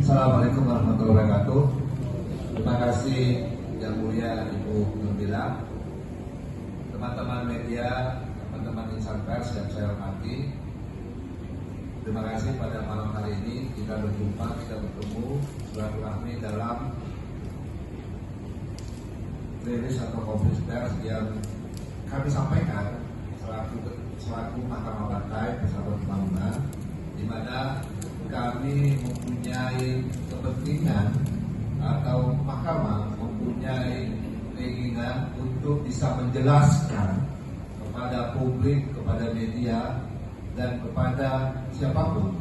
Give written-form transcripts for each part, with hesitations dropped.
Assalamualaikum warahmatullahi wabarakatuh. Terima kasih Yang Mulia Ibu Nurmila, teman-teman media, teman-teman insan pers yang saya hormati. Terima kasih pada malam hari ini kita berjumpa, kita bertemu silaturahmi dalam rilis atau konferensi pers yang kami sampaikan selaku Mahkamah Partai Persatuan Pembangunan, di mana kami mempunyai kepentingan atau mahkamah mempunyai keinginan untuk bisa menjelaskan kepada publik, kepada media, dan kepada siapapun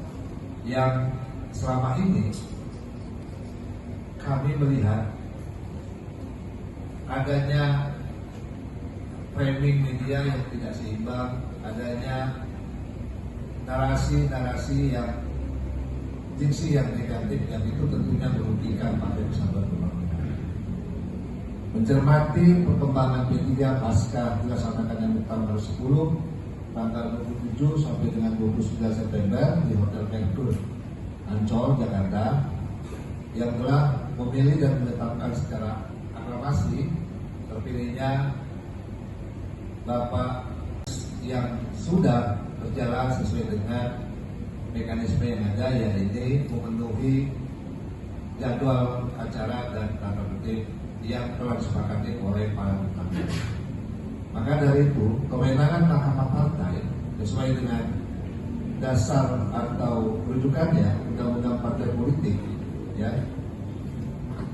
yang selama ini kami melihat adanya framing media yang tidak seimbang, adanya narasi-narasi yang diksi yang negatif, yang itu tentunya merugikan Partai Persatuan Pembangunan. Mencermati perkembangan P3 pasca dilaksanakannya Muktamar 10 tanggal 27 sampai dengan 29 September di Hotel Ventur Ancol, Jakarta, yang telah memilih dan menetapkan secara aklamasi terpilihnya Bapak yang sudah berjalan sesuai dengan mekanisme yang ada, yaitu memenuhi jadwal acara dan tata tertib yang telah disepakati oleh para pemangku. Maka dari itu, kewenangan Mahkamah Partai sesuai dengan dasar atau rujukannya Undang-Undang Partai Politik, ya,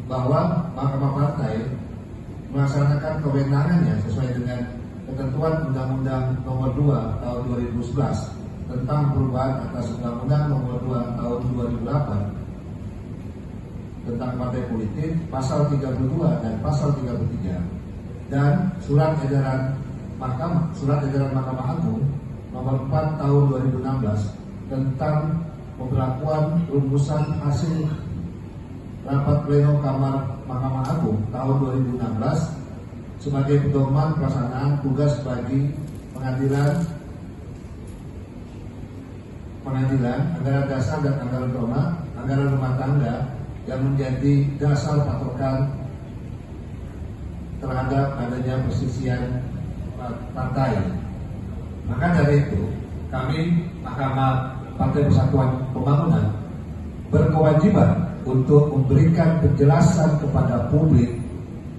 bahwa Mahkamah Partai melaksanakan kewenangannya sesuai dengan ketentuan Undang-Undang Nomor 2 Tahun 2011 tentang perubahan atas Undang-Undang Nomor 2 Tahun 2008 tentang partai politik, pasal 32 dan pasal 33, dan surat edaran Mahkamah Agung Nomor 4 Tahun 2016 tentang pemberlakuan rumusan hasil rapat pleno Kamar Mahkamah Agung tahun 2016 sebagai pedoman pelaksanaan tugas bagi pengadilan, anggaran dasar dan anggaran rumah tangga yang menjadi dasar patokan terhadap adanya persisian partai. Maka dari itu, kami Mahkamah Partai Persatuan Pembangunan berkewajiban untuk memberikan penjelasan kepada publik,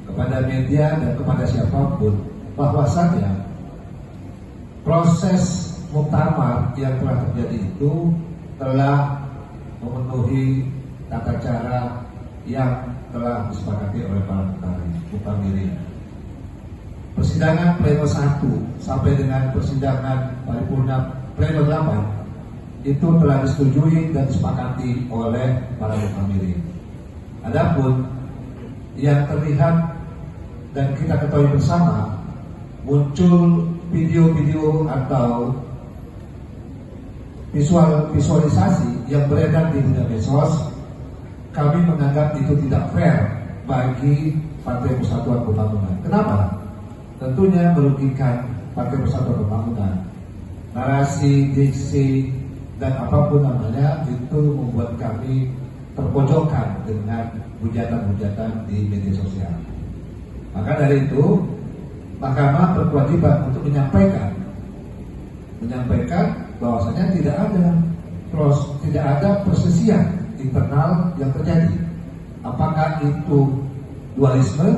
kepada media, dan kepada siapapun bahwasanya proses muktamar yang telah terjadi itu telah memenuhi tata cara yang telah disepakati oleh para muktamir. Persidangan pleno 1 sampai dengan persidangan paripurna pleno 8 itu telah disetujui dan disepakati oleh para muktamir. Adapun yang terlihat dan kita ketahui bersama, muncul video-video atau visualisasi yang beredar di media medsos, kami menganggap itu tidak fair bagi Partai Persatuan Pembangunan. Kenapa? Tentunya merugikan Partai Persatuan Pembangunan. Narasi, diksi, dan apapun namanya itu membuat kami terpojokkan dengan hujatan-hujatan di media sosial. Maka dari itu, Mahkamah berkewajiban untuk menyampaikan bahwasanya tidak ada persisian internal yang terjadi. Apakah itu dualisme,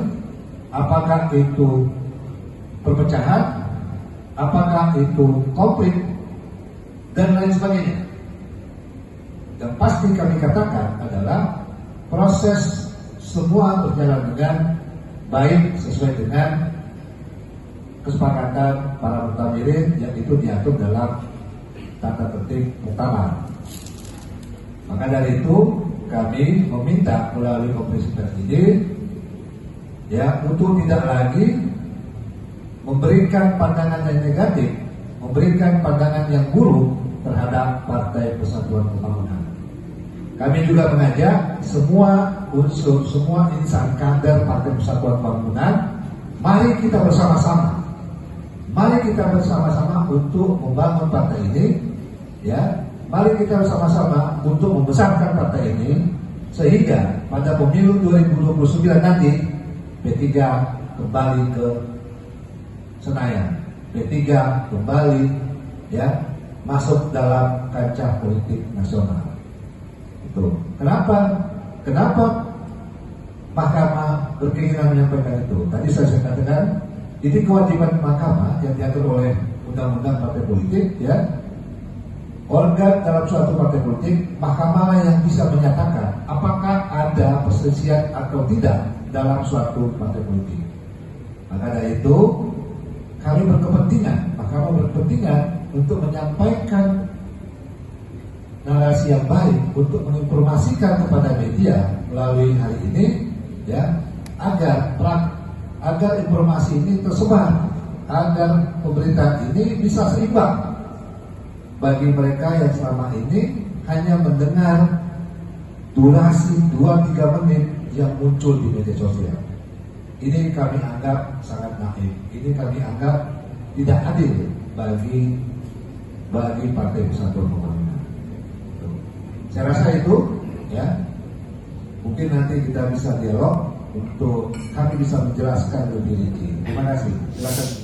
apakah itu perpecahan, apakah itu konflik, dan lain sebagainya. Yang pasti kami katakan adalah proses semua berjalan dengan baik sesuai dengan kesepakatan para muktamir yang itu diatur dalam tata tertib muktamar. Maka dari itu kami meminta melalui konferensi pers ini, ya, untuk tidak lagi memberikan pandangan yang negatif, memberikan pandangan yang buruk terhadap Partai Persatuan Pembangunan. Kami juga mengajak semua unsur, semua insan kader Partai Persatuan Pembangunan, mari kita bersama-sama untuk membangun partai ini, ya. Mari kita bersama-sama untuk membesarkan partai ini Sehingga pada pemilu 2029 nanti P3 kembali ke Senayan, P3 kembali ya masuk dalam kancah politik nasional. Itu kenapa Mahkamah berkeinginan menyampaikan itu. Tadi saya katakan ini kewajiban Mahkamah yang diatur oleh Undang-Undang Partai Politik, ya. Organ dalam suatu partai politik, Mahkamah yang bisa menyatakan apakah ada perselisihan atau tidak dalam suatu partai politik. Maka dari itu kami berkepentingan, Mahkamah berkepentingan untuk menyampaikan narasi yang baik, untuk menginformasikan kepada media melalui hari ini, ya, agar informasi ini tersebar, agar pemerintahan ini bisa seimbang bagi mereka yang selama ini hanya mendengar durasi 2-3 menit yang muncul di media sosial. Ini kami anggap sangat naif. Ini kami anggap tidak adil bagi Partai Persatuan Pembangunan. Saya rasa itu, ya. Mungkin nanti kita bisa dialog untuk kami bisa menjelaskan lebih rinci. Terima kasih. Silakan.